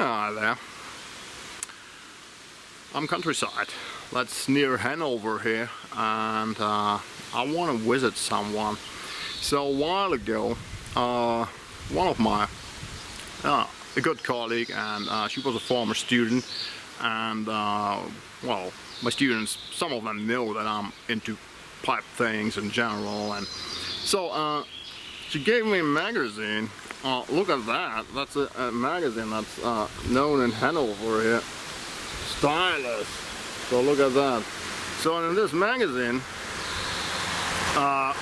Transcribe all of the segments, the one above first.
Yeah, there. I'm countryside. That's near Hanover here, and I want to visit someone. So a while ago, one of my a good colleague, and she was a former student, and well, my students, some of them know that I'm into pipe things in general, and so she gave me a magazine. Look at that. That's a magazine that's known in Hanover here. Stylish. So look at that. So in this magazine,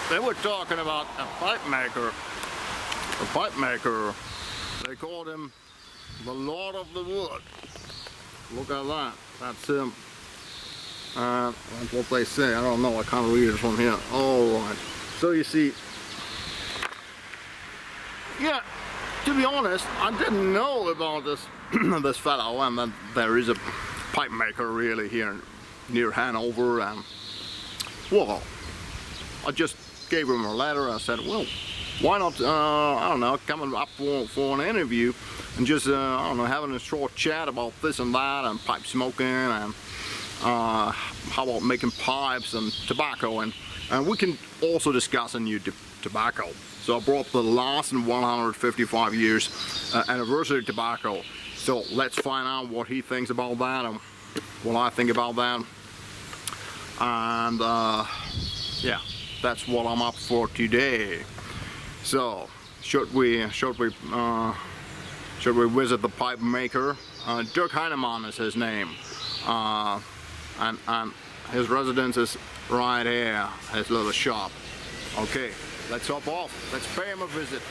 they were talking about a pipe maker. A pipe maker. They called him the Lord of the Wood. Look at that. That's him. That's what they say. I don't know. I can't read it from here. All right. So you see. Yeah. To be honest, I didn't know about this this fellow, and that there is a pipe maker really here near Hanover, and well, I just gave him a letter. I said, well, why not, I don't know, coming up for an interview and just, I don't know, having a short chat about this and that, and pipe smoking, and how about making pipes and tobacco, and we can also discuss a new tobacco. So I brought the Larsen 155 years anniversary tobacco. So let's find out what he thinks about that and what I think about that. And yeah, that's what I'm up for today. So should we visit the pipe maker? Dirk Heinemann is his name, and his residence is right here, his little shop. Okay. Let's hop off. Let's pay him a visit.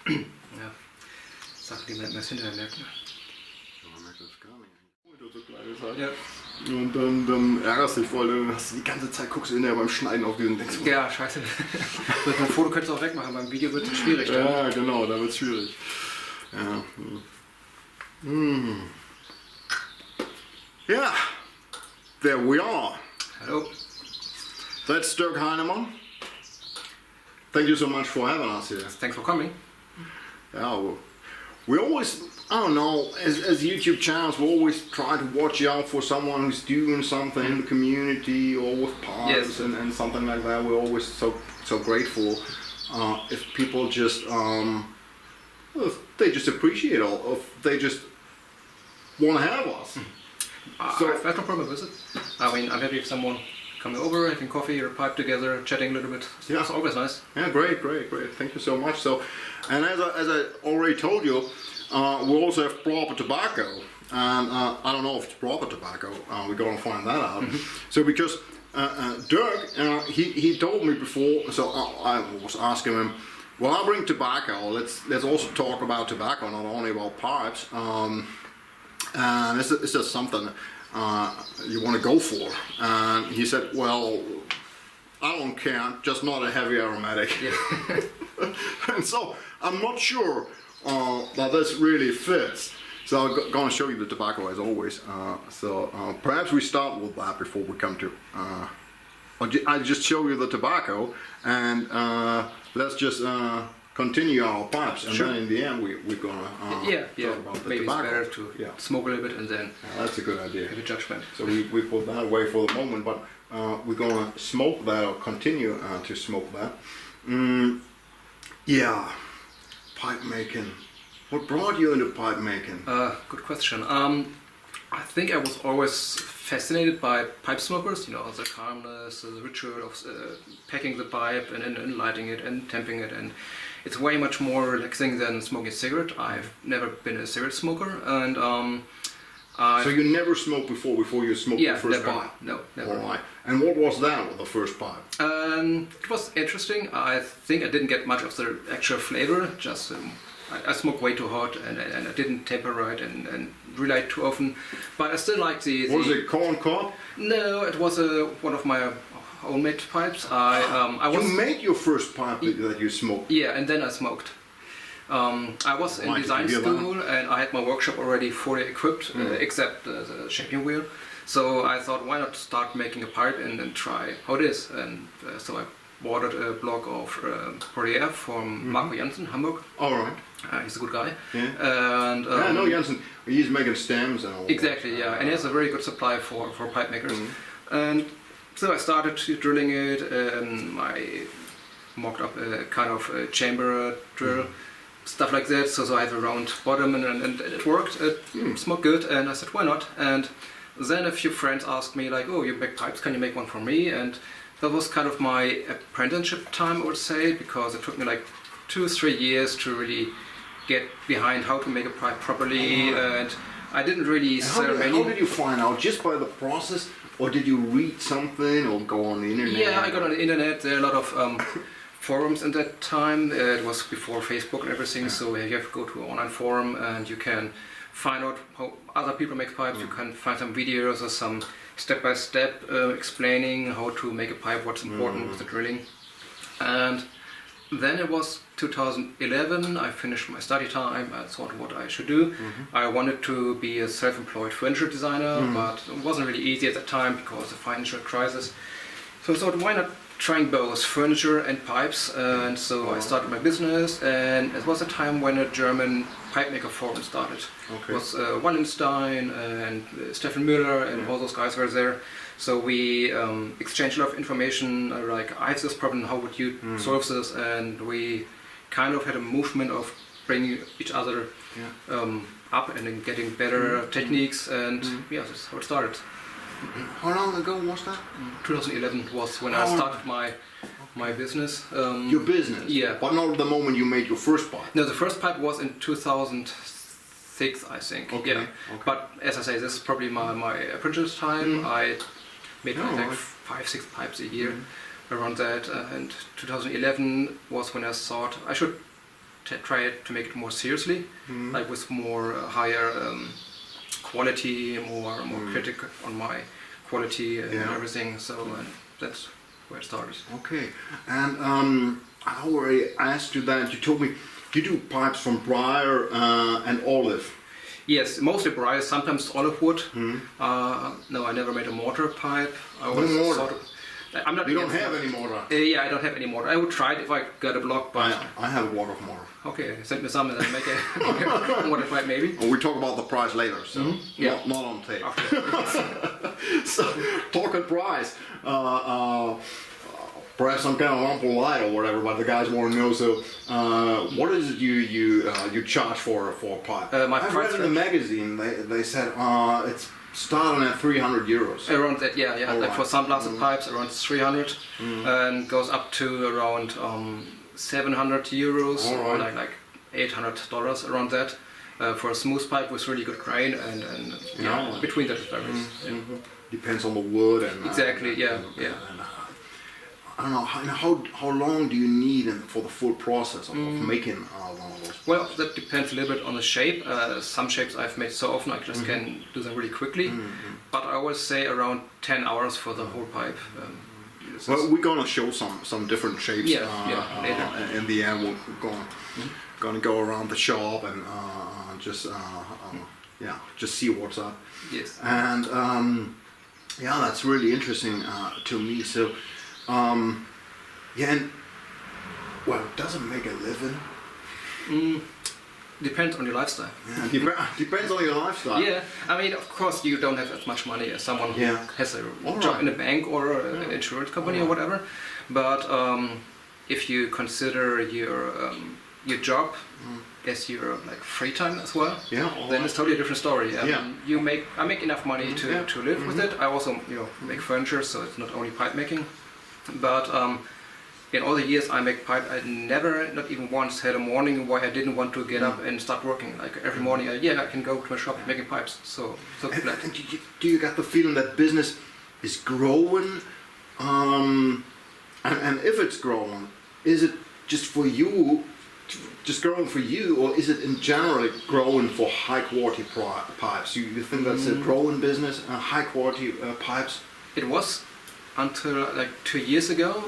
Ja, Sache, die man erst hinterher merkt. Man merkt das gar nicht. So klein ist halt. Ja. Und dann ärgerst du dich voll, dann hast du die ganze Zeit, guckst du hinterher beim Schneiden auf diesen Ding. Ja, scheiße. Beim Foto könntest du auch wegmachen, beim Video wird es schwierig. Dann. Ja, genau, da wird es schwierig. Ja. Yeah, there we are. Hello. That's Dirk Heinemann. Thank you so much for having us here. Thanks for coming. Yeah, well, we always, I don't know, as YouTube channels, we always try to watch out for someone who's doing something in the community or with pipes, yes, and something like that. We're always so grateful if people just, if they just appreciate it, or if they just want to have us. So I have no problem with it. I mean, I'm happy if someone coming over, having coffee or a pipe together, chatting a little bit. Yeah. It's always nice. Yeah, great. Thank you so much. So, and as I already told you, we also have proper tobacco, and I don't know if it's proper tobacco. We're gonna find that out. So because Dirk, he told me before, so I was asking him, well, I'll bring tobacco. Let's also talk about tobacco, not only about pipes. And is this something you want to go for? And he said, well, I don't care, just not a heavy aromatic. Yeah. And so I'm not sure that this really fits. So I'm going to show you the tobacco as always. So perhaps we start with that before we come to. I just show you the tobacco, and let's just continue our pipes, and sure, then in the end we're gonna talk about the maybe tobacco. It's better to smoke a little bit and then that's a good idea. Have a judgment. So we put that away for the moment, but we're gonna smoke that or continue to smoke that. Yeah, pipe making. What brought you into pipe making? Good question. I think I was always fascinated by pipe smokers, you know, the calmness, the ritual of packing the pipe and then lighting it and tamping it, and it's way much more relaxing than smoking a cigarette. I've never been a cigarette smoker, and so you never smoked before you smoked the first pipe? No, never. All right. And what was that with the first pipe? It was interesting. I think I didn't get much of the actual flavor, just I smoked way too hot and I didn't temper right and relight too often. But I still like the. Was it corn cob? No, it was one of my own made pipes. You made your first pipe that you smoked? Yeah, and then I smoked. I was in design school and I had my workshop already fully equipped, except the shaping wheel. So I thought, why not start making a pipe and then try how it is. And so I ordered a block of Radiator from Marco Janssen, Hamburg. All right. He's a good guy. Yeah. And I know Janssen. He's making stems and all. Exactly, yeah. And he has a very good supply for pipe makers. And so I started drilling it. I mocked up a kind of a chamber drill. Stuff like that, so I have a round bottom and it worked, it smoked good, and I said why not, and then a few friends asked me like, oh, you make pipes, can you make one for me? And that was kind of my apprenticeship time, I would say, because it took me like 2-3 years to really get behind how to make a pipe properly, and I didn't really sell many. How did you find out? Just by the process, or did you read something or go on the internet? Yeah, I got on the internet, there are a lot of forums in that time. It was before Facebook and everything, so you have to go to an online forum and you can find out how other people make pipes. You can find some videos or some step-by-step explaining how to make a pipe, what's important with the drilling. And then it was 2011, I finished my study time, I thought what I should do. I wanted to be a self-employed furniture designer, but it wasn't really easy at that time because of the financial crisis. So I thought, why not trying both furniture and pipes, and so I started my business, and it was a time when a German pipe maker forum started. It was Wallenstein and Stefan Müller and all those guys were there. So we exchanged a lot of information, like I have this problem, how would you solve this, and we kind of had a movement of bringing each other up and then getting better techniques, and yeah, that's how it started. How long ago was that? 2011 was when I started my business. Your business? Yeah. But not the moment you made your first pipe? No, the first pipe was in 2006, I think. Okay. Yeah. But as I say, this is probably my apprentice time. I made like 5-6 pipes a year around that. And 2011 was when I thought I should try to make it more seriously, like with more higher quality, more critic on my quality and everything. So that's where it started. Okay, and I already asked you that. You told me you do pipes from briar and olive. Yes, mostly briar, sometimes olive wood. No, I never made a mortar pipe. I No mortar. I'm not. You don't have any mortar? Yeah, I don't have any mortar. I would try it if I got a block, but I have a wad of mortar. okay, send me some and then make a mortar pipe maybe. And we talk about the price later, so not on tape. So talking price, perhaps some kind of ample light or whatever, but the guys want to know. So, what is it you charge for a pipe? My I read in the magazine they said it's starting at 300 euros. Around that, yeah. All like right. for sandblasted pipes, around 300, and goes up to around 700 euros, All or right. like $800 around that. For a smooth pipe with really good grain, and between that it varies. Depends on the wood and Exactly, yeah. And, I don't know how long do you need for the full process of making one of those? Well, that depends a little bit on the shape. Some shapes I've made so often I just can do them really quickly, but I always say around 10 hours for the whole pipe. Well, we're gonna show some different shapes. Later. In the end, we're gonna go around the shop and just see what's up. Yes. And that's really interesting to me. So, and well, it doesn't make a living. Depends on your lifestyle. Yeah, depends on your lifestyle. Yeah, I mean, of course, you don't have as much money as someone who has a All job right. in a bank or an insurance company or whatever. But if you consider your job as your like free time as well, then it's totally a different story. I make enough money to live with it. I also make furniture, so it's not only pipe making, but. In all the years I make pipe, I never, not even once, had a morning where I didn't want to get up and start working. Like every morning, I can go to my shop making pipes. So glad. And do you get the feeling that business is growing? And if it's growing, is it just for you just growing for you, or is it in general growing for high quality pipes? You think that's a growing business, high quality pipes? It was until like 2 years ago.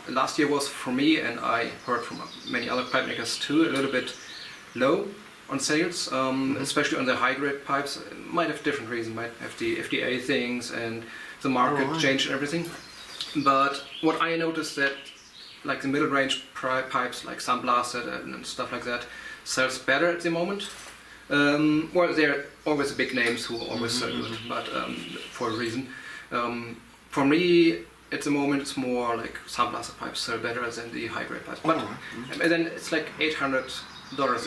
Last year was for me, and I heard from many other pipe makers too, a little bit low on sales, especially on the high grade pipes. It might have different reasons, might have the FDA things and the market change and everything. But what I noticed that like the middle range pipes like Sunblasted and stuff like that sells better at the moment. Well, there are always big names who always sell good, but for a reason. For me, at the moment, it's more like Sunblasted pipes sell better than the high grade pipes. But and then it's like $800.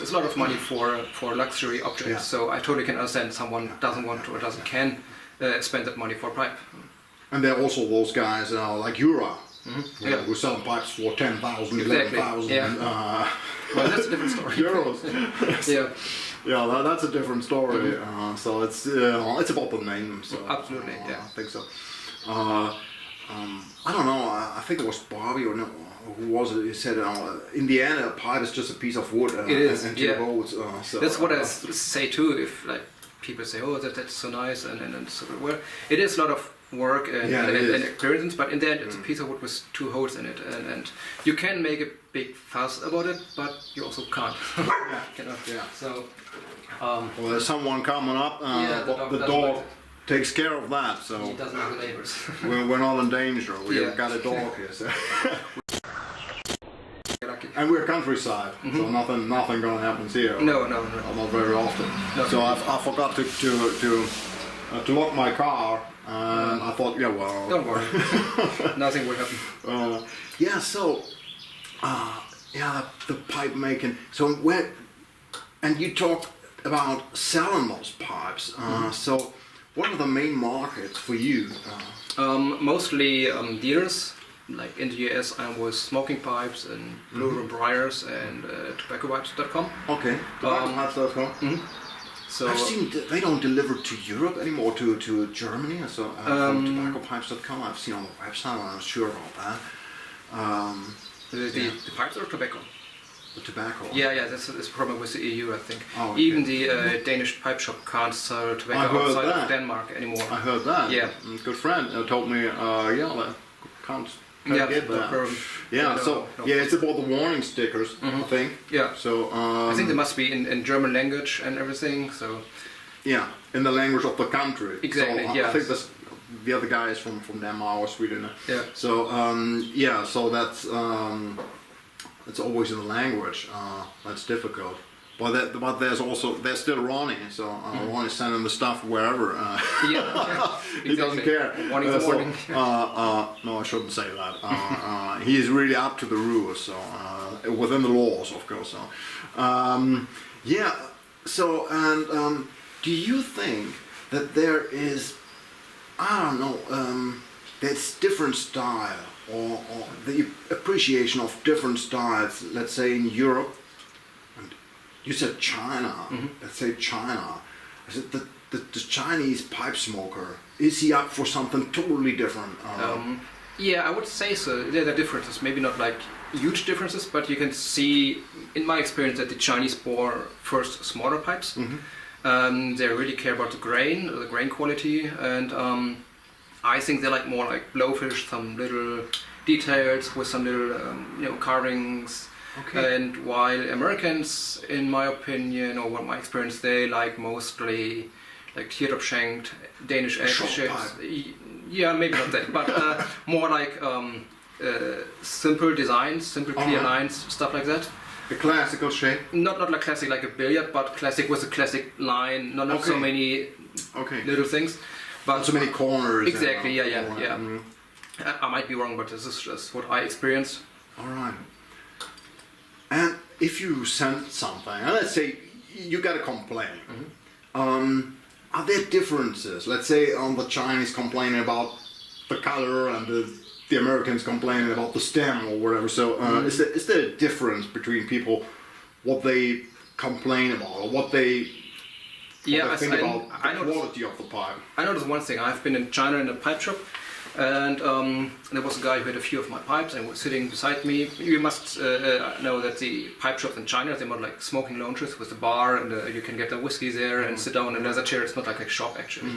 It's a lot of money for luxury objects. So I totally can understand someone doesn't want to or can spend that money for a pipe. And there are also those guys like Jura, who sell pipes for 10,000, Exactly. 11,000 Well, that's a different story. euros. Yeah. Yeah, that's a different story. So it's about the name. So Absolutely, yeah. I think so. I don't know. I think it was Bobby or no, who was it? He said, "In the end, a pipe is just a piece of wood." It is, and two yeah. holes. So, That's what I say too. If like people say, "Oh, that's so nice," and so well, it is a lot of work and experience, but in the end, it's a piece of wood with 2 holes in it, and you can make a big fuss about it, but you also can't. Cannot. Yeah. So. Well, there's someone coming up. The dog dog takes care of that. So He doesn't have the neighbors. we're not in danger. We've got a dog here. So. And we're countryside, so nothing gonna happen here. No. Not very often. No. So I forgot to lock my car, and I thought, yeah, well. Don't worry. Nothing will happen. The pipe making. So and you talk about selling those pipes. So what are the main markets for you? Mostly dealers. Like in the US, I was smoking pipes and blue room briars and tobaccopipes.com. Okay. Tobaccopipes.com. So I've seen they don't deliver to Europe anymore, to Germany. So from tobaccopipes.com, I've seen on the website. I'm not sure about that. the pipes or tobacco? The tobacco. Yeah, that's a problem with the EU, I think. Oh, okay. Even the Danish pipe shop can't sell tobacco outside of Denmark anymore. I heard that. Yeah. A good friend told me, can't get that. It's about the warning stickers, I think. Yeah. So I think they must be in German language and everything. So. Yeah, in the language of the country. Exactly. So, I think the other guy is from Denmark or Sweden. Yeah. So so that's it's always in the language. That's difficult. But they're still Ronnie. So Ronnie's sending the stuff wherever. He doesn't care. Morning to morning. No, I shouldn't say that. He is really up to the rules. So within the laws, of course. So do you think that there is, I don't know, there's different style or the appreciation of different styles, let's say in Europe? You said China. Let's say China. I said the Chinese pipe smoker, is he up for something totally different? Yeah, I would say so. There are differences, maybe not like huge differences, but you can see, in my experience, that the Chinese bore first smaller pipes. They really care about the grain quality, and I think they like more like blowfish, some little details with some little carvings. Okay. And while Americans, in my opinion, or what my experience, they like mostly like teardrop shanked Danish egg shapes. Yeah, maybe not that, but more like simple designs, simple clear lines, stuff like that. The classical shape. Not like classic like a billiard, but classic with a classic line. Not so many little things. But not so many corners. Exactly. Yeah. I might be wrong, but this is just what I experienced. All right. And if you send something, and let's say you got a complaint, are there differences? Let's say the Chinese complaining about the color and the Americans complaining about the stem or whatever. So is there a difference between people, what they complain about or what they think about the quality of the pipe? I noticed one thing. I've been in China in a pipe shop, And there was a guy who had a few of my pipes and was sitting beside me. You must know that the pipe shops in China, they're more like smoking lounges with a bar, and you can get the whiskey there and sit down in leather chair. It's not like a shop actually.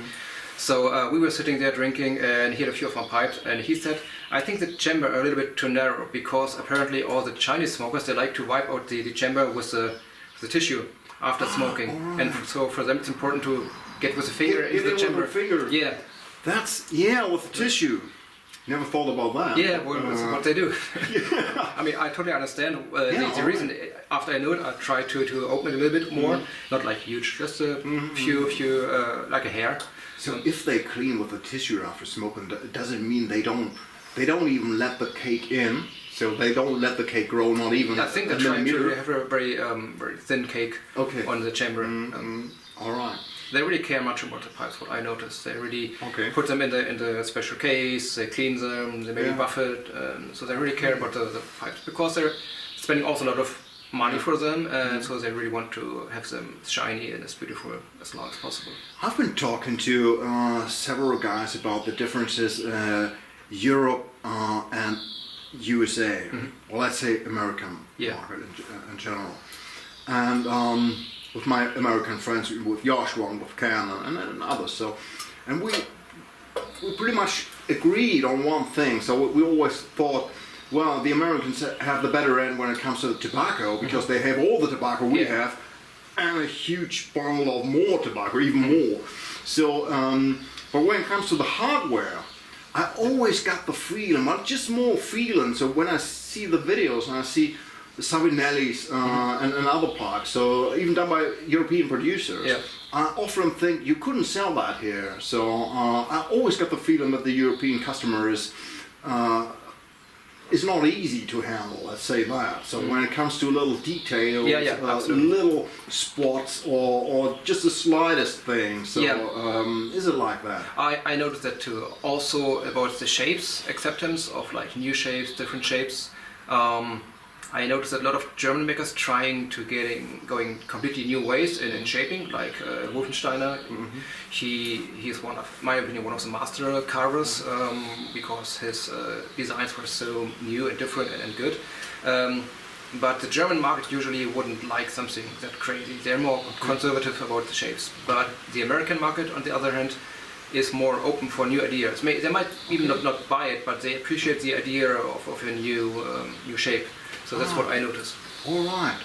So we were sitting there drinking, and he had a few of my pipes, and he said, I think the chamber are a little bit too narrow, because apparently all the Chinese smokers, they like to wipe out the chamber with the tissue after smoking. Right. And so for them it's important to get with the finger into the chamber. Yeah. That's, with the tissue. Never thought about that. Yeah, well, that's what they do. I mean, I totally understand the reason. After I knew it, I tried to open it a little bit more. Not like huge, just a few, like a hair. So if they clean with the tissue after smoking, does it mean they don't even let the cake in? So they don't let the cake grow, not even I think they're trying to have a very thin cake on the chamber. All right. They really care much about the pipes. What I noticed, they really put them in the special case. They clean them. They maybe buff it. So they really care about the pipes, because they're spending also a lot of money for them, and so they really want to have them shiny and as beautiful as long as possible. I've been talking to several guys about the differences Europe and USA, or let's say American market in general, and with my American friends, with Joshua, with Ken, and others. So, and we pretty much agreed on one thing. So we always thought, well, the Americans have the better end when it comes to the tobacco, because they have all the tobacco we have, and a huge bundle of more tobacco, even more. So, but when it comes to the hardware, I always got the feeling, but just more feeling. So when I see the videos and I see the Savinellis and other pipes, so even done by European producers, I often think you couldn't sell that here. So I always got the feeling that the European customer is not easy to handle, let's say that. So when it comes to little details, little spots, or just the slightest thing, so is it like that? I noticed that too. Also about the shapes, acceptance of like new shapes, different shapes. I noticed that a lot of German makers trying to going completely new ways in shaping, like Wolfensteiner. He's one of, in my opinion, one of the master carvers, because his designs were so new and different and good. But the German market usually wouldn't like something that crazy. They're more conservative about the shapes. But the American market, on the other hand, is more open for new ideas. They might even not buy it, but they appreciate the idea of a new shape. So that's what I noticed. All right.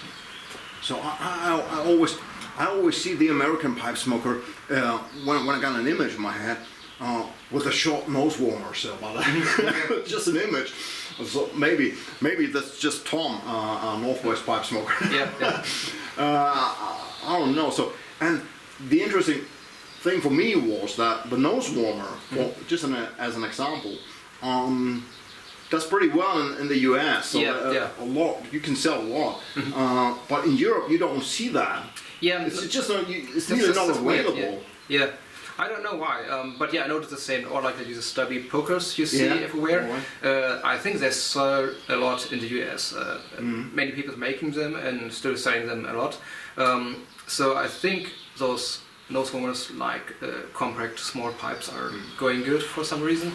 So I always see the American pipe smoker when I got an image in my head with a short nose warmer. So just an image. So maybe that's just Tom, Northwest pipe smoker. I don't know. So, and the interesting thing for me was that the nose warmer, just as an example, does pretty well in the US. So a lot, you can sell a lot. But in Europe, you don't see that. Yeah, it's just it's neither not available. Yeah. I don't know why, but I noticed the same. Or like these stubby pokers you see everywhere. I think they sell a lot in the US. Many people making them and still selling them a lot. So I think those nose warmers, like compact small pipes, are going good for some reason.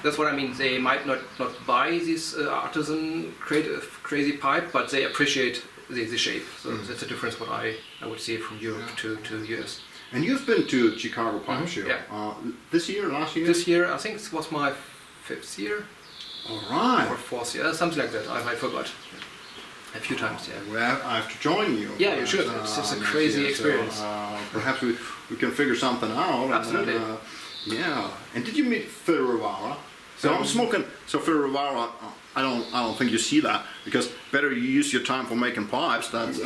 That's what I mean. They might not buy this artisan creative crazy pipe, but they appreciate the shape. So that's a difference what I would see from Europe to US. And you've been to Chicago Pipe Show this year, last year? This year, I think it was my 5th year. All right. Or 4th year, something like that. I forgot. A few times, Well, I have to join you. Yeah, you should. It's a crazy experience. So, perhaps we can figure something out. Absolutely. And did you meet Phil Rivara? So I'm smoking. So Phil Rivara, I don't think you see that, because better you use your time for making pipes. That's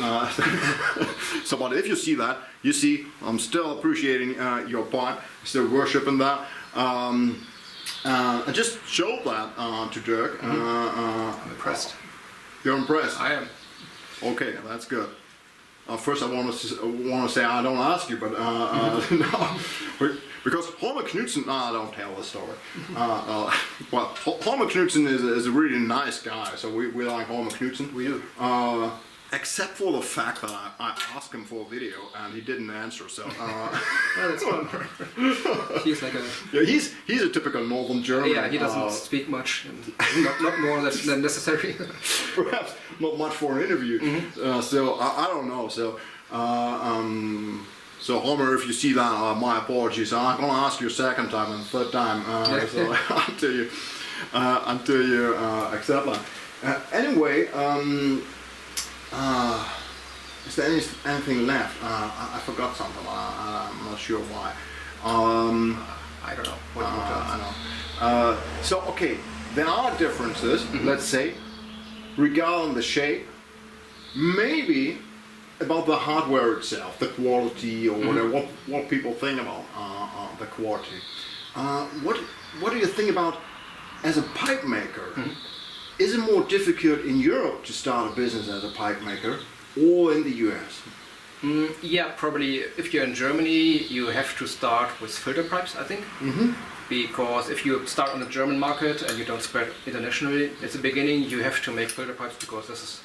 so. But if you see that, you see I'm still appreciating your pipe, still worshiping that. I just showed that to Dirk. I'm impressed. You're impressed? I am. Okay, that's good. First, I want to say I don't ask you, but no, because Holmer Knudsen. I don't tell the story. Well, Holmer Knudsen is a really nice guy, so we like Holmer Knudsen. We do. except for the fact that I asked him for a video and he didn't answer. So Oh, that's fun. He's like a yeah, he's a typical Northern German. yeah. He doesn't speak much, and not more than necessary. Perhaps not much for an interview. So I don't know. So so Homer, if you see that, my apologies. I'm gonna ask you a second time and third time. So until you accept that. Anyway. Is there anything left? I forgot something. I'm not sure why. I don't know. What I know. So okay, there are differences. Let's say regarding the shape, maybe about the hardware itself, the quality, or whatever. What people think about the quality. What do you think about as a pipe maker? Is it more difficult in Europe to start a business as a pipe maker or in the US? Yeah, probably if you're in Germany, you have to start with filter pipes, I think. Because if you start on the German market and you don't spread internationally at the beginning, you have to make filter pipes because this is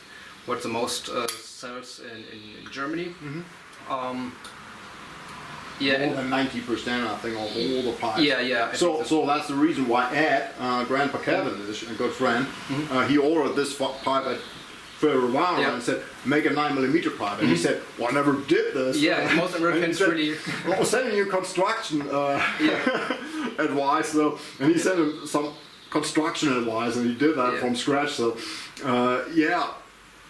what the most sells in Germany. Yeah, More than 90%, I think, of all the pipes. Yeah. So that's the reason why Ed, Grandpa Cavendish, a good friend, he ordered this pipe at Ferrara and said, make a 9mm pipe. And he said, well, I never did this. Yeah, most Americans really... I was sending you construction advice, so, and he sent him some construction advice, and he did that from scratch. So, yeah,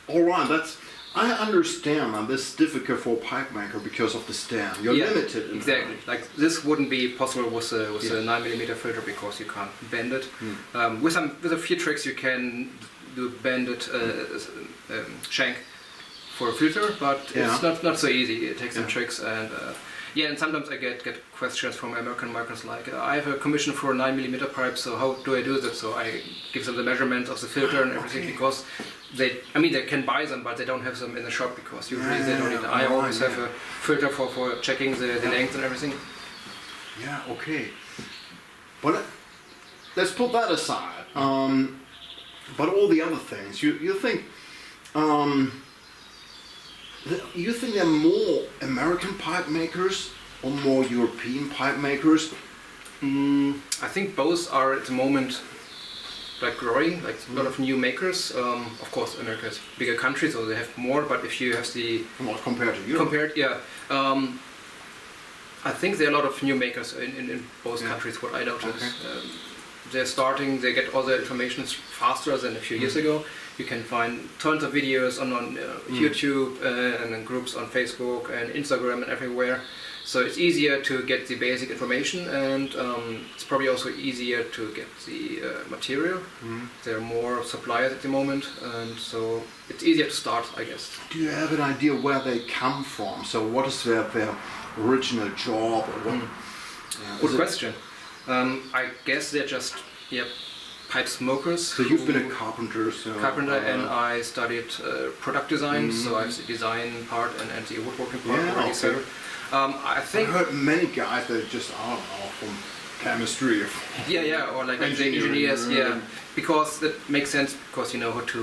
all right, I understand that this is difficult for a pipe maker because of the stand. You're limited. Exactly. Like this wouldn't be possible with a 9mm filter because you can't bend it. With a few tricks you can do bended shank for a filter, but it's not so easy. It takes some tricks and and sometimes I get questions from American markets like I have a commission for a 9mm pipe, so how do I do that? So I give them the measurements of the filter and everything because they can buy them, but they don't have them in the shop because usually they don't need. I always have a filter for checking the length and everything. Yeah, okay. But let's put that aside. But all the other things, you think there are more American pipe makers or more European pipe makers? I think both are at the moment like growing, like a lot of new makers. Of course, America is a bigger country, so they have more. But if you have the compared to Europe, I think there are a lot of new makers in both countries. What I noticed, they're starting. They get all the information faster than a few years ago. You can find tons of videos on YouTube and in groups on Facebook and Instagram and everywhere. So it's easier to get the basic information, and it's probably also easier to get the material. There are more suppliers at the moment, and so it's easier to start, I guess. Do you have an idea where they come from? So what is their original job? Or what? Good question. I guess they're just pipe smokers. So you've been a carpenter, and I studied product design, so I have the design part and the woodworking part already settled. I think I've heard many guys that just from chemistry. Or like the engineers, because that makes sense because you know how to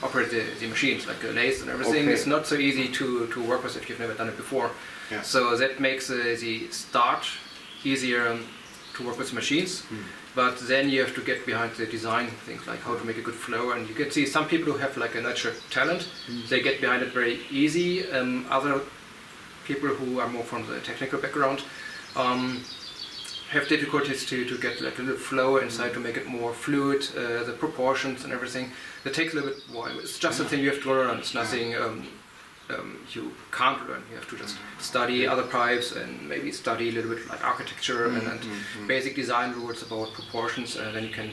operate the machines, like lathes and everything. It's not so easy to work with if you've never done it before. So that makes the start easier to work with machines. But then you have to get behind the design things like how to make a good flow, and you can see some people who have like a natural talent, they get behind it very easy. Other people who are more from the technical background have difficulties to get like a little flow inside to make it more fluid, the proportions and everything. That takes a little bit while. It's just a thing you have to learn. It's nothing you can't learn. You have to just study other pipes and maybe study a little bit like architecture and basic design rules about proportions, and then you can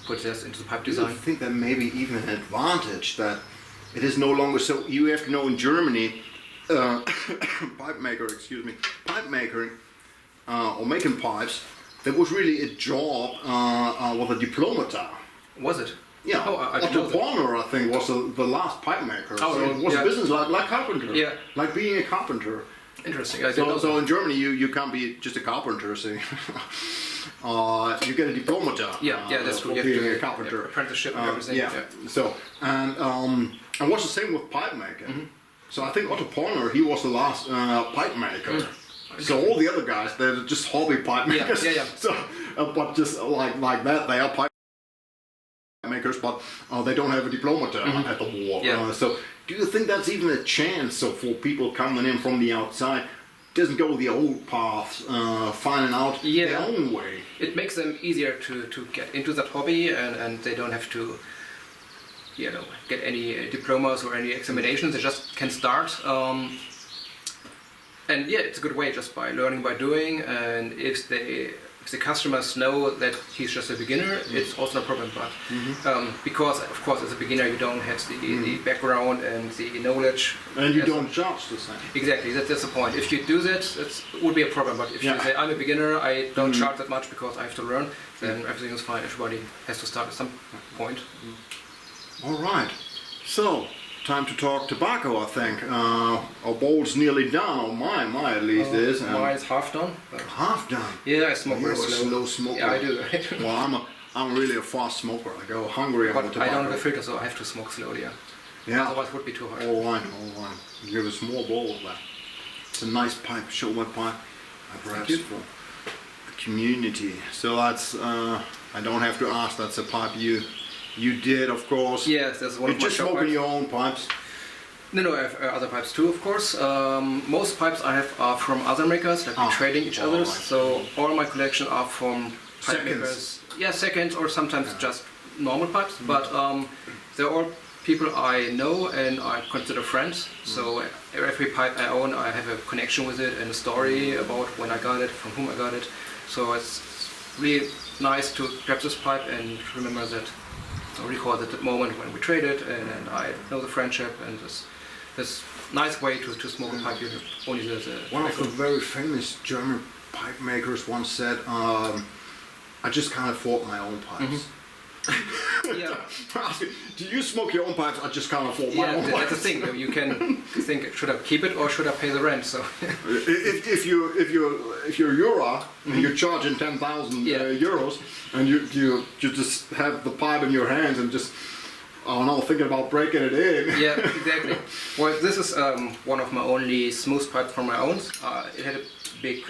put this into the pipe design. I think that maybe even an advantage that it is no longer so. You have to know in Germany, pipe maker or making pipes. There was really a job with a diplomata. Was it? Yeah, Otto Bonner, I think, was the last pipe maker. Oh, so it was a business like carpenter. Yeah. Like being a carpenter. Interesting. I didn't know So that. in Germany, you can't be just a carpenter. So you get a diploma. Yeah, that's for true. You being have a to carpenter. apprenticeship and everything. Yeah. So and what's the same with pipe making? So I think Otto Porner, he was the last pipe maker. So all the other guys, they're just hobby pipe makers. Yeah. So, but just like that, they are pipe makers, but they don't have a diploma at the war. Yeah. So do you think that's even a chance? So for people coming in from the outside, doesn't go the old path, finding out their own way. It makes them easier to get into that hobby, and they don't have to, get any diplomas or any examinations. They just can start. And yeah, it's a good way just by learning by doing. And if the customers know that he's just a beginner, it's also no problem. But because of course as a beginner you don't have the background and the knowledge. And you don't charge the same. Exactly, that's the point. If you do that, it would be a problem. But if you say I'm a beginner, I don't charge that much because I have to learn, then everything is fine. Everybody has to start at some point. All right. So time to talk tobacco. I think our bowl's nearly done. Or mine at least is. Mine's half done. Half done. Yeah, I smoke You're very a slow smoker. Yeah, I do. Well, I'm really a fast smoker. I go hungry on the But tobacco. I don't have a filter, so I have to smoke slowly. Yeah. Otherwise, it would be too hard. All right. Give a small bowl of that. It's a nice pipe, shoulder pipe. Perhaps for the community. So that's I don't have to ask. That's a pipe you did, of course. Yes, that's one You're of my just shop smoking pipes. your own pipes. No, I have other pipes too, of course. Most pipes I have are from other makers, like we're trading each other's. right. So all my collection are from pipe Seconds. makers. Yeah, seconds or sometimes just normal pipes. But they're all people I know and I consider friends. So every pipe I own, I have a connection with it and a story about when I got it, from whom I got it. So it's really nice to grab this pipe and remember that, or recall that moment when we traded, and I know the friendship and this nice way to smoke a pipe. You only use One of the very famous German pipe makers once said, "I just can't afford my own pipes." Yeah. Do you smoke your own pipes? I just can't afford my Yeah, own that's the pipes. thing. You can think, should I keep it or should I pay the rent? So If you're Euro and you're charging 10,000 euros and you just have the pipe in your hands and just thinking about breaking it in. yeah, exactly. Well, this is one of my only smooth pipes from my own. It had a big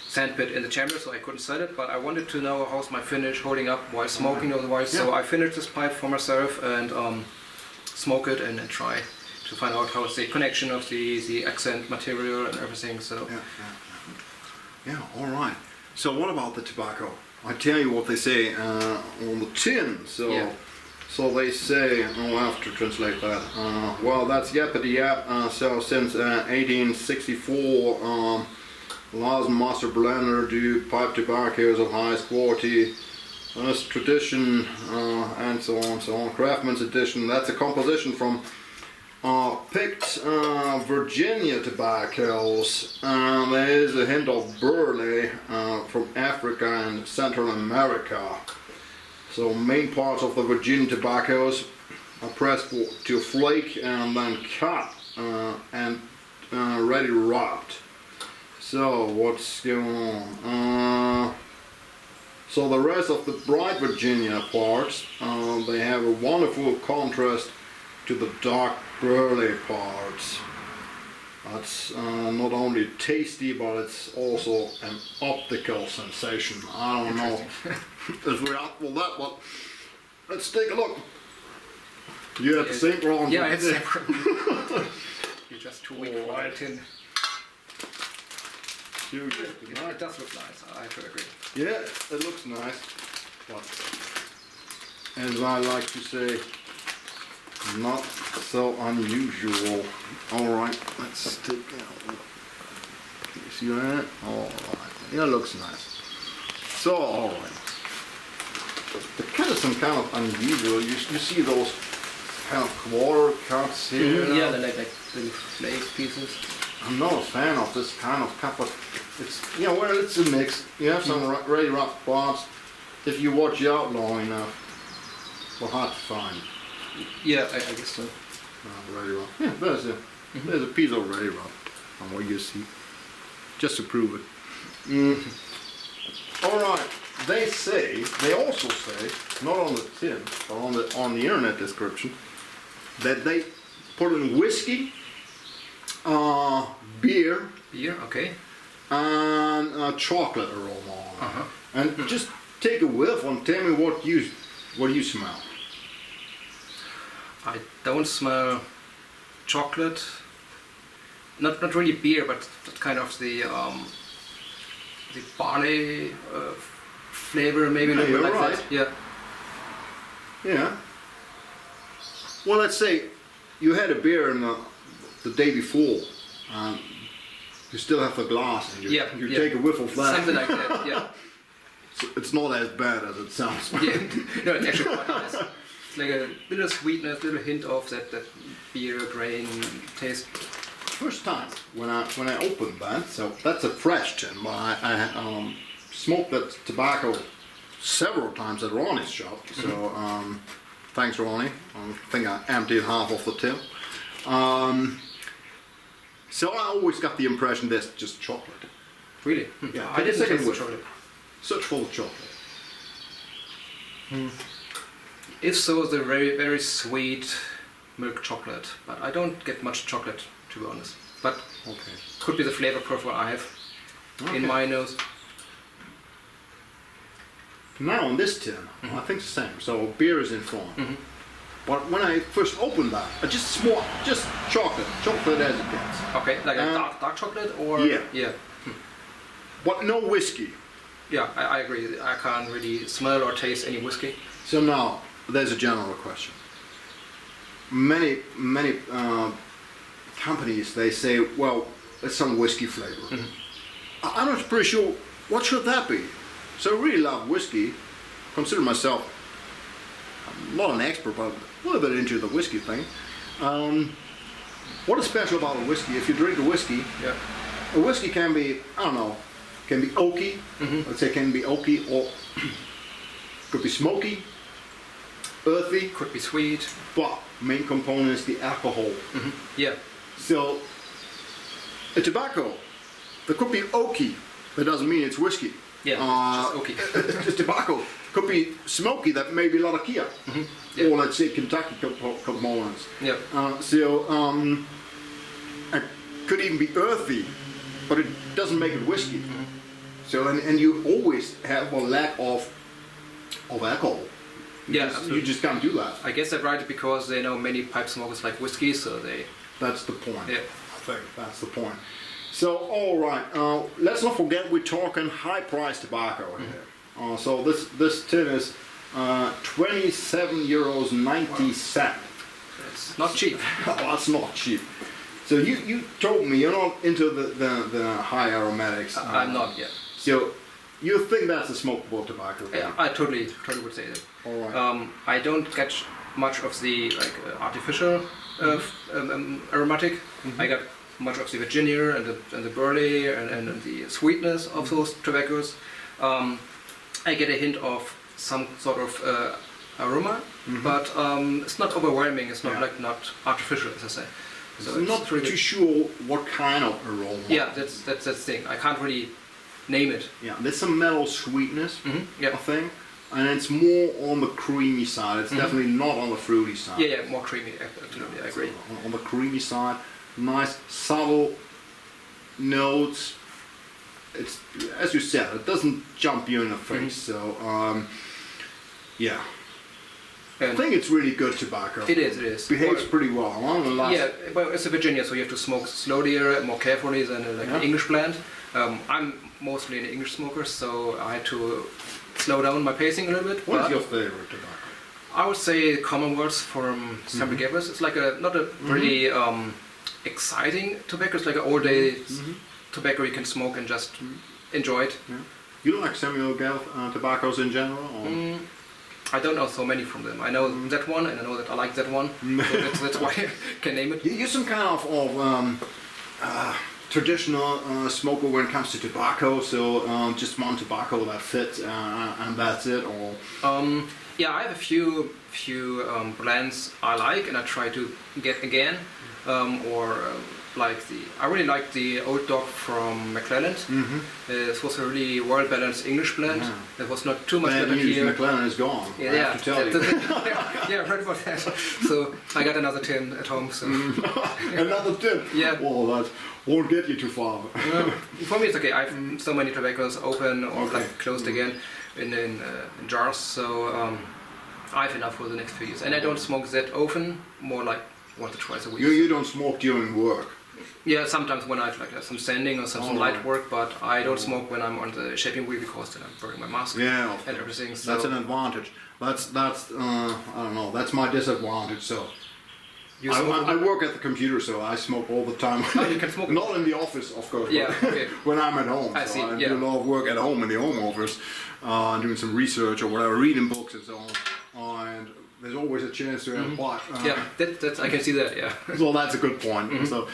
sandpit in the chamber, so I couldn't sell it. But I wanted to know how's my finish holding up while smoking otherwise. So I finished this pipe for myself and smoke it and try to find out how's the connection of the accent material and everything. So Yeah, all right. So what about the tobacco? I tell you what they say on the tin. So they say, I'll have to translate that. Well, that's yappity yap. So since 1864, Larsen master blender do pipe tobaccos of highest quality. This tradition and so on. Craftsmans Edition. That's a composition from picked Virginia tobaccos. There is a hint of burley from Africa and Central America. So main parts of the Virginia tobaccos are pressed to flake and then cut and ready wrapped. So what's going on? So the rest of the bright Virginia parts, they have a wonderful contrast to the dark burley parts. That's not only tasty, but it's also an optical sensation. I don't know if we're up with that, but let's take a look. You had the same problem. yeah, I had the same problem. You're just too weak for my tin. It does look nice. I have to agree. Yeah, it looks nice, but as I like to say, not so unusual. Alright, let's take that. You see that? Alright, yeah, it looks nice. So, alright. The cut is some kind of unusual. You see those kind of quarter cuts here? Yeah, they're like little flake pieces. I'm not a fan of this kind of cut, but it's, well, it's a mix. You have some really rough parts. If you watch it out long enough, they're hard to find. Yeah, I guess so. Really rough. Yeah, there's a piece already rough. on what you see, just to prove it. All right. They also say, not on the tin, but on the internet description, that they put in whiskey, beer, okay. and chocolate aroma on it. Uh-huh. And just take a whiff and tell me what you smell. I don't smell chocolate. Not really beer, but kind of the barley flavor, maybe a little bit you're like right. that. Yeah. Yeah. Well, let's say you had a beer the day before, and you still have the glass, and you take a whiff of that. Something like that. Yeah. It's not as bad as it sounds. Yeah. No, it's actually quite nice. It's like a little sweetness, little hint of that beer grain taste. First time when I opened that, so that's a fresh tin, but I smoked that tobacco several times at Ronnie's shop. So thanks, Ronnie. I think I emptied half of the tin. So I always got the impression that's just chocolate. Really? Yeah, I didn't taste the whiff. chocolate. Such full of chocolate. If so, the very, very sweet milk chocolate. But I don't get much chocolate, to be honest. But Okay. could be the flavor profile I have in my nose. Now on this tin, I think it's the same. So beer is in front. But when I first opened that, I just smoked just chocolate as it gets. Okay, like a dark chocolate or Yeah. But no whiskey. Yeah, I agree. I can't really smell or taste any whiskey. So now there's a general question. Many companies, they say, well, it's some whiskey flavor. I'm not pretty sure what should that be. So I really love whiskey. Consider myself not an expert, but a little bit into the whiskey thing. What is special about a whiskey? If you drink a whiskey, a whiskey can be, I don't know, can be oaky. Let's say can be oaky, or could be smoky, earthy. Could be sweet. But main component is the alcohol. Yeah. So a tobacco, that could be oaky. That doesn't mean it's whiskey. Yeah, just oaky. Just tobacco could be smoky. That may be a lot of Kia, or let's say Kentucky components. Yeah. It could even be earthy, but it doesn't make it whiskey. So and you always have a lack of alcohol. Yeah, You just can't do that. I guess that's right because they know many pipe smokers like whiskey, so they. That's the point. Yeah. I think that's the point. So, all right. Let's not forget we're talking high-priced tobacco here. So this tin is €27.90. It's not cheap. Oh, that's not cheap. So you told me you're not into the high aromatics. I'm not yet. So you think that's a smokable tobacco? Yeah, I totally would say that. All right. I don't get much of the artificial aromatic. I got much of the Virginia and the burley and the sweetness of those tobaccos. I get a hint of some sort of aroma, but it's not overwhelming. It's not not artificial, as I say. So I'm not too sure what kind of aroma. Yeah, that's the thing. I can't really name it. Yeah, there's some mellow sweetness, Yeah. I think, and it's more on the creamy side. It's definitely not on the fruity side. Yeah, more creamy. Absolutely, I agree. On the creamy side, nice subtle notes. It's as you said, it doesn't jump you in the face. So yeah, I think it's really good tobacco. It is. Behaves pretty well. Yeah, well, it's a Virginia, so you have to smoke slowly, more carefully than an English blend. I'm mostly an English smoker, so I had to slow down my pacing a little bit. What is your favorite tobacco? I would say Commonwealth from St. Gabriel's. It's like not a really exciting tobacco. It's like an all-day tobacco you can smoke and just enjoy it. Yeah. You like Samuel Gell tobaccos in general? Or? I don't know so many from them. I know that one, and I know that I like that one. So that's why I can name it. You're some kind of traditional smoker when it comes to tobacco. So just one tobacco that fits, and that's it. Or yeah, I have a few blends I like, and I try to get again, or I really liked the old dog from McClelland. This was a really well balanced English blend. There was not too much Bad bitter news, here. McLaren is gone. I have to tell you. Yeah, I heard about that. So I got another tin at home. So Another tip. Yeah. Well, that won't get you too far. For me, it's okay. I have so many tobaccos open or like closed again in jars. So I have enough for the next few years. And I don't smoke that often. More like once or twice a week. You don't smoke during work. Yeah, sometimes when I have like some sanding or some light work, but I don't smoke when I'm on the shaping wheel because then I'm wearing my mask and everything. So that's an advantage. That's I don't know. That's my disadvantage. So I work at the computer, so I smoke all the time. Oh, you can smoke. Not in the office, of course. Yeah. But Okay. when I'm at home, I so see, I yeah. do a lot of work at home in the home office, doing some research or whatever, reading books and so on. And there's always a chance to have a pot. Yeah, that's I can see that. Yeah. So that's a good point. So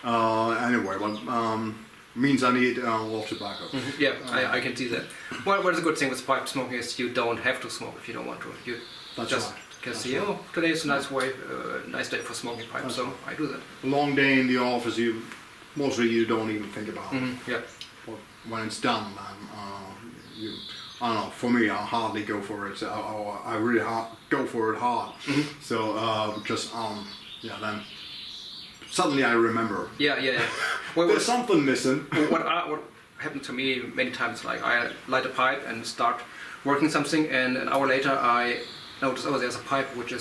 anyway, well, means I need a lot of tobacco. Yeah, I can see that. Well, what's a good thing with pipe smoking is you don't have to smoke if you don't want to. You That's just right. can see, oh, today is a nice day for smoking pipe, so I do that. Long day in the office, mostly you don't even think about it. Yeah. But when it's done, then I don't know. For me, I hardly go for it. I really go for it hard. So because then suddenly I remember. Yeah. Well, There's something missing. what happened to me many times, like I light a pipe and start working something, and an hour later I notice, oh, there's a pipe which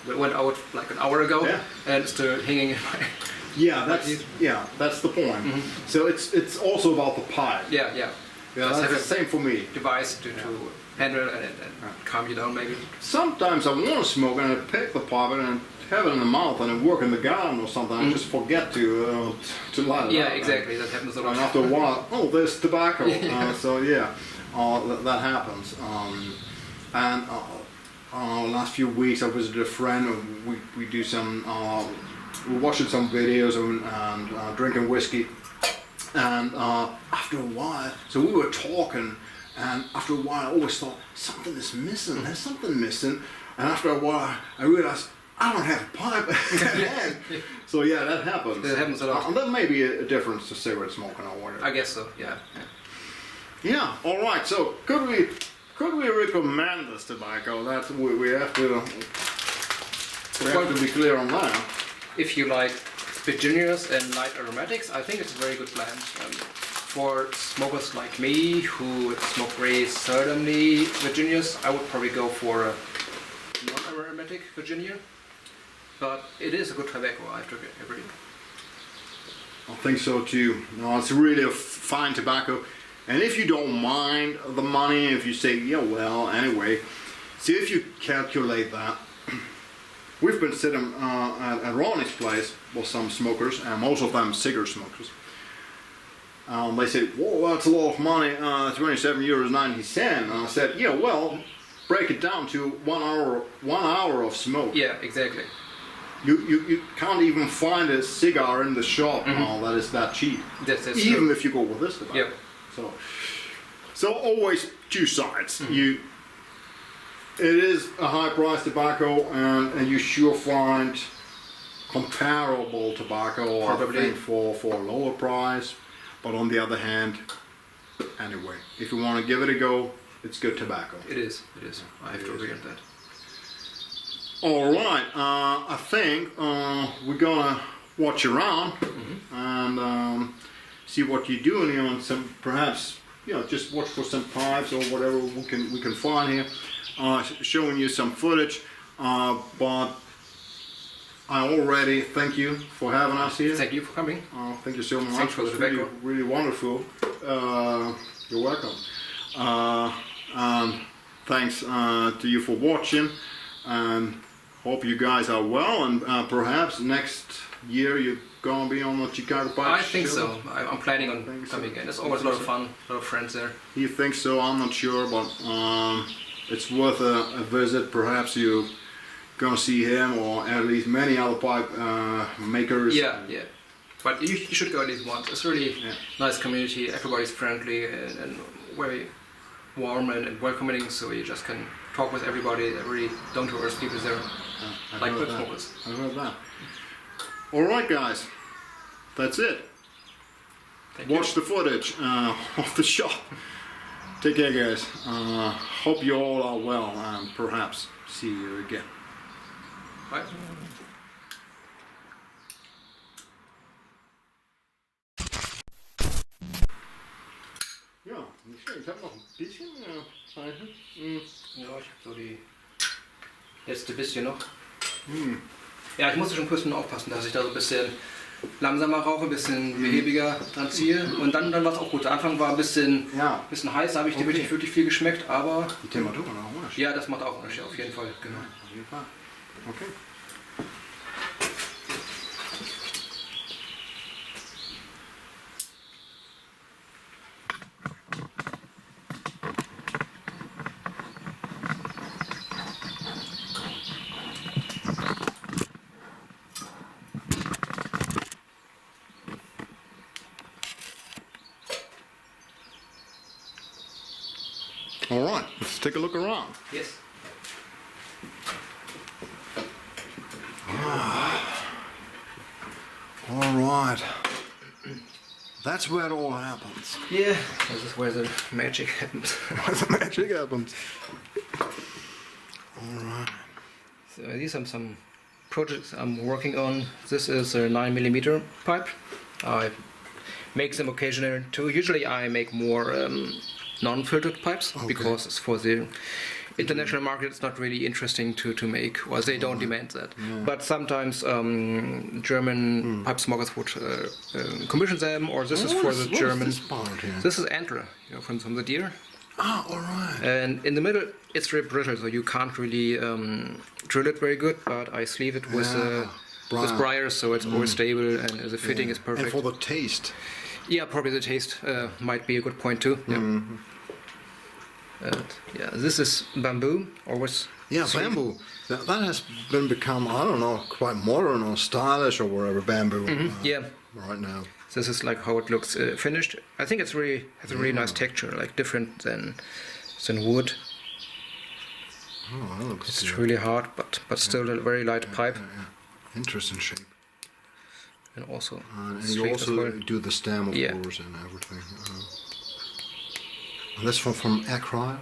went out like an hour ago, and it's still hanging in my. That's the point. So it's also about the pipe. Yeah. That's the same for me. Device to handle and calm you down maybe. Sometimes I want to smoke and I pick the pipe and have it in the mouth and I work in the garden or something. I just forget to light it up. Yeah, exactly. That happens a lot. And after a while, oh, there's tobacco. So that happens. Last few weeks I visited a friend and we do some, we're watching some videos and drinking whiskey. And after a while, so we were talking, and after a while I always thought, something is missing, there's something missing. And after a while I realized, I don't have a pipe again. So yeah, that happens. That happens a lot. And that may be a difference to cigarette smoking or whatever. I guess so, yeah. Yeah, alright, so could we recommend this tobacco? That's we have to be clear on that. If you like Virginias and light aromatics, I think it's a very good blend. For smokers like me who smoke very seldomly Virginias, I would probably go for a non-aromatic Virginia. But it is a good tobacco, I have to agree. I think so too. No, it's really a fine tobacco. And if you don't mind the money, if you say, yeah, well, anyway, see if you calculate that. We've been sitting at Ronnie's place with some smokers, and most of them cigarette smokers. They said, whoa, that's a lot of money, €27.90. And I said, yeah, well, break it down to 1 hour of smoke. Yeah, exactly. You can't even find a cigar in the shop that is that cheap. That's even true. if you go with this tobacco. Yep. So always two sides. It is a high price tobacco, and you sure find comparable tobacco Probably. I think for a lower price. But on the other hand, anyway, if you want to give it a go, it's good tobacco. It is. I have to agree on that. All right, I think we're gonna watch around and see what you're doing here, and some perhaps just watch for some pipes or whatever we can find here. Showing you some footage, but I already thank you for having us here. Thank you for coming. Thank you so much. Thanks for the It's really, tobacco. really wonderful. You're welcome. And thanks to you for watching. And hope you guys are well. And perhaps next year you're gonna be on the Chicago Pipes I think show. so. I'm planning on coming again. It's always a lot of fun. A lot of friends there. He thinks so. I'm not sure, but it's worth a visit. Perhaps you're gonna see him or at least many other pipe makers. Yeah. But you should go at least once. It's really nice community. Everybody's friendly and very warm and welcoming. So you just can talk with everybody. They're really down to earth people there, like pipe smokers. I heard that. All right, guys. that's it. Thank you. Watch the footage of the shop. Take care, guys. Hope you all are well, and perhaps see you again. Bye. Ja, nicht schlecht. Ich habe noch ein bisschen Zeichen. Ja, ich habe so die letzte bisschen noch. Ja, ich musste schon kurz nur aufpassen, dass ich da so ein bisschen langsamer rauche, ein bisschen behäbiger dran ziehe. Und dann war es auch gut. Der Anfang war ein bisschen heiß, da habe ich die wirklich viel geschmeckt, aber... Die Temperatur macht auch Unterschied. Ja, das macht auch Unterschied, auf jeden Fall. Genau. Auf jeden Fall. Okay. All right, let's take a look around. Yes. All right. That's where it all happens. Yeah, this is where the magic happens. Where the magic happens. All right. So these are some projects I'm working on. This is a 9mm pipe. I make them occasionally too. Usually I make more non-filtered pipes because it's for the international market. It's not really interesting to make, or they don't demand that. Yeah. But sometimes German pipe smokers would commission them, or this is for the German. This part here? This is antler, from the deer. Ah, all right. And in the middle, it's very brittle, so you can't really drill it very good. But I sleeve it with briars, so it's always stable, and the fitting is perfect. And for the taste. Yeah, probably the taste might be a good point too. Yeah. And, yeah, this is bamboo. Always. Yeah, bamboo. That has become, I don't know, quite modern or stylish or whatever. Bamboo. Yeah. Right now. This is like how it looks finished. I think it's really has a really nice texture, like different than wood. Oh, that looks It's good. really hard, but still a very light pipe, Interesting shape. and also. And you sleek as also well. do the stem, of course, and everything. And that's from Acro?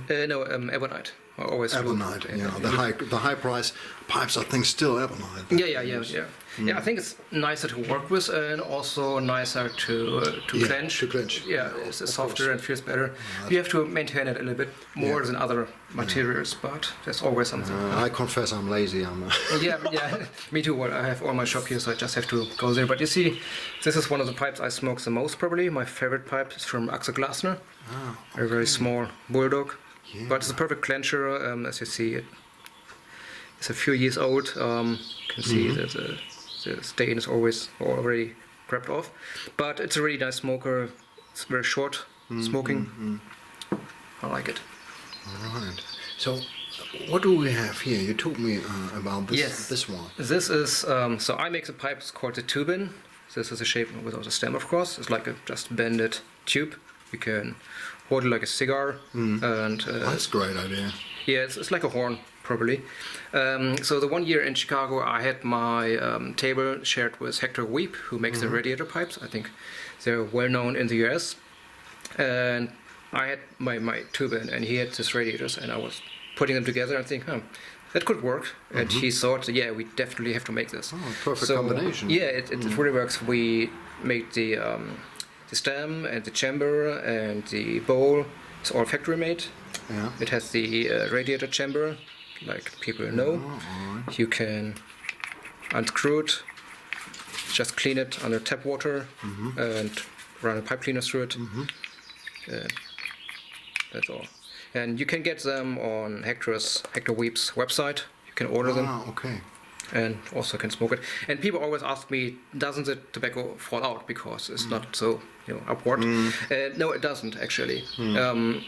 No, ebonite. I always Ebonite, the high price pipes, I think, still ebonite. Yeah. Yeah, I think it's nicer to work with and also nicer to clench. To clench. Yeah, it's softer and feels better. You have to maintain it a little bit more than other materials, but there's always something. I confess I'm lazy. Yeah, me too. Well, I have all my shop here, so I just have to go there. But you see, this is one of the pipes I smoke the most, probably. My favorite pipe is from Axel Glasner, a very small bulldog. Yeah. But it's a perfect clencher, as you see. It's a few years old. You can see that the stain is already grabbed off. But it's a really nice smoker. It's very short smoking. I like it. All right. So, what do we have here? You told me about this. Yes. This one. This is so I make the pipe. It's called the tubin. This is a shape without a stem, of course. It's like a just bended tube. You can hold it like a cigar, and That's a great idea. yeah, it's like a horn, probably. So the one year in Chicago, I had my table shared with Hector Weep, who makes the Radiator Pipes. I think they're well known in the US. And I had my tubin, and he had his radiators, and I was putting them together and thinking, that could work. And he thought, yeah, we definitely have to make this. Oh, perfect combination. Yeah, it really works. We made the stem and the chamber and the bowl. It's all factory made. Yeah. It has the radiator chamber, like people know. all right. You can unscrew it, just clean it under tap water, and run a pipe cleaner through it. That's all. And you can get them on Hector Weep's website. You can order them. Ah, okay. And also can smoke it. And people always ask me, doesn't the tobacco fall out because it's not so upward? No, it doesn't actually.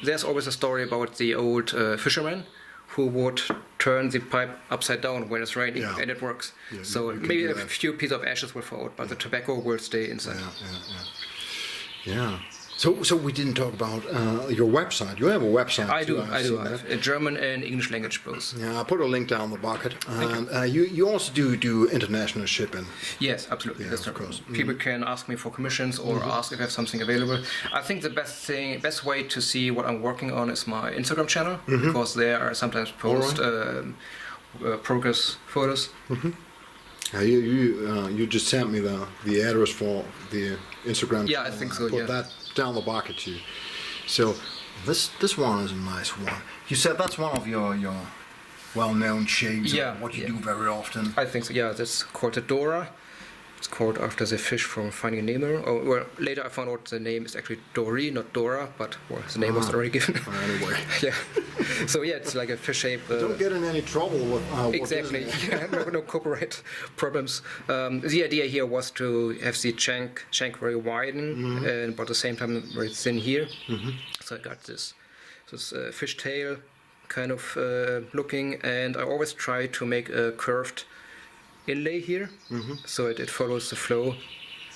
There's always a story about the old fisherman who would turn the pipe upside down when it's raining, and it works. Yeah, so you can maybe do a that. few pieces of ashes will fall out, but the tobacco will stay inside. Yeah. So we didn't talk about your website. You have a website. I do. I've I do. seen I that. have a German and English language both. Yeah, I put a link down the bucket. And you also do international shipping. Yes, absolutely. Yeah, That's of no course. problem. People can ask me for commissions or ask if I have something available. I think the best way to see what I'm working on is my Instagram channel because there are sometimes post progress photos. You just sent me the address for the Instagram. Yeah, I channel, think and so, Put yeah. that down the bucket too. So this one is a nice one. You said that's one of your well-known shapes. Yeah, What you yeah. do very often. I think so. Yeah, that's called a Dora. It's called after the fish from Finding Nemo. Oh, well, later I found out the name is actually Dory, not Dora, but well, the name was already given. Anyway, Yeah. So yeah, it's like a fish shape. don't get in any trouble with Exactly. Yeah, no copyright problems. The idea here was to have the shank very widen, and but at the same time very thin here. So I got this fish tail kind of looking, and I always try to make a curved inlay here, so it follows the flow.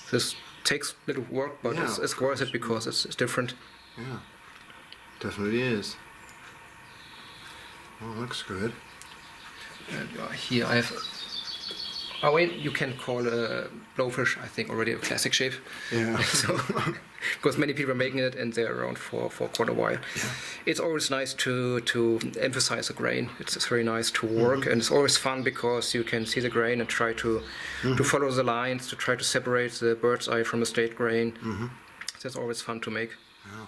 This takes little work, but Yeah, it's worth it because it's different. Yeah, definitely is. Oh, looks good. And here I have. Oh, wait, you can call a blowfish, I think, already a classic shape. Yeah. So, because many people are making it and they're around for quite a while. Yeah. It's always nice to emphasize the grain. It's very nice to work, and it's always fun because you can see the grain and try to follow the lines, to try to separate the bird's eye from the straight grain. That's always fun to make. Yeah,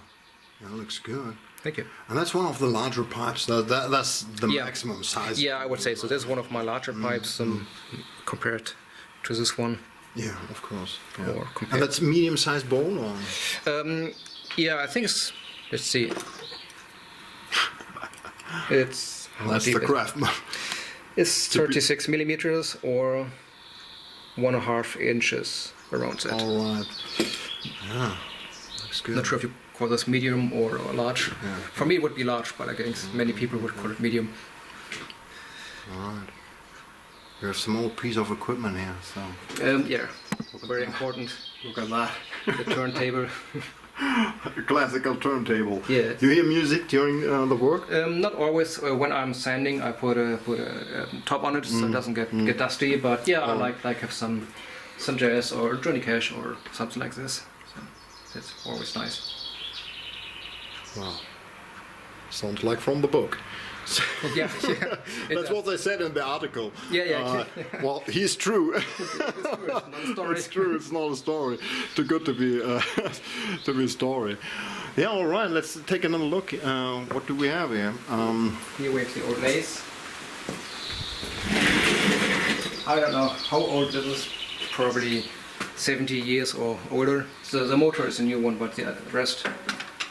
that looks good. Thank you. And that's one of the larger pipes. That's the Yeah. maximum size. Yeah, I would say so. This is one of my larger pipes compared to this one. Yeah, of course. Yeah. Or compared- And that's medium-sized bowl, or? Yeah, I think it's. Let's see. It's. That's the Craftsman. It's 36 millimeters or 1.5 inches around that. All right. Yeah, looks good. Not sure if you call this medium or large. Yeah. For me, it would be large, but I guess many people would call it medium. All right. You have some old piece of equipment here, so. Yeah, very important. Look at that. The turntable. A classical turntable. Yeah. Do you hear music during the work? Not always. When I'm sanding, I put a top on it so it doesn't get dusty. But yeah, I like have some jazz or Johnny Cash or something like this. So that's always nice. Wow. Sounds like from the book. Yeah. That's what they said in the article. Yeah. Well, he's true. It's true. It's not a story. It's true. It's not a story. Too good to be to be a story. Yeah. All right. Let's take another look. What do we have here? Here we have the old lace. I don't know how old this is. Probably 70 years or older. So the motor is a new one, but the rest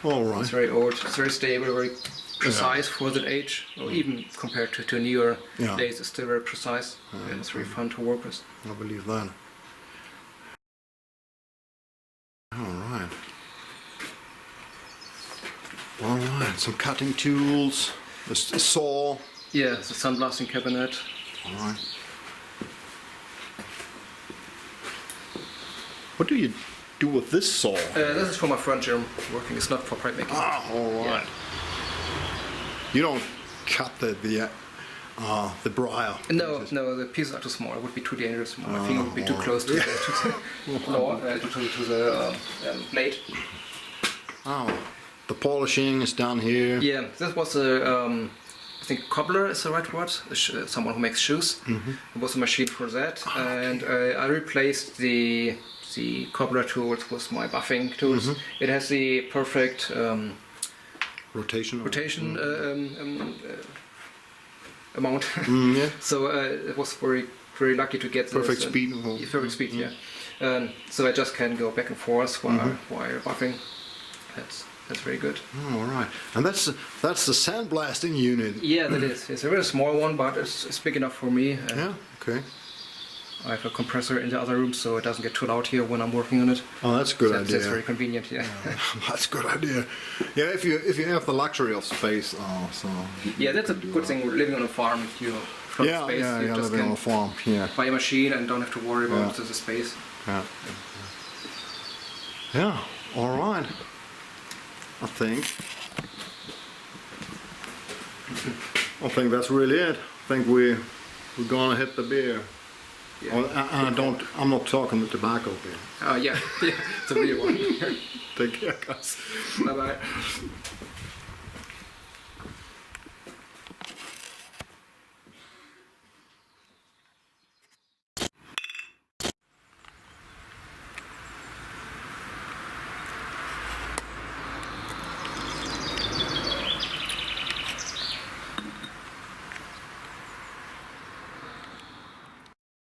All right. is very old. It's very stable, very precise for that age, or even compared to newer lace, it's still very precise. And it's very fun to work with. I believe that. All right. All right. Some cutting tools. A saw. Yeah, it's a sandblasting cabinet. All right. What do you do with this saw? This is for my furniture I'm working. It's not for pipe making. Ah, all right. You don't cut the briar. No, the pieces are too small. It would be too dangerous. My finger would be too close to the blade. Oh, the polishing is down here. Yeah, this was a, I think cobbler is the right word. Someone who makes shoes. It was a machine for that, and I replaced the cobbler tools with my buffing tools. It has the perfect Rotation. amount. Yeah. So it was very lucky to get Perfect this, speed. perfect speed, yeah. So I just can go back and forth while buffing. That's very good. Oh, all right. And that's the sandblasting unit. Yeah, that is. It's a very small one, but it's big enough for me. Yeah. Okay. I have a compressor in the other room, so it doesn't get too loud here when I'm working on it. Oh, that's a good idea. That's very convenient. Yeah. That's a good idea. Yeah, if you have the luxury of space, so. Yeah, that's a good thing. Living on a farm, if you have Yeah, space, yeah, you yeah. just Living on can a farm. Yeah. buy a machine and don't have to worry about the space. Yeah. Yeah. All right. I think that's really it. I think we're gonna hit the beer. Yeah. Oh, and I'm not talking the tobacco beer. Yeah, it's a real one. Take care, guys. Bye bye.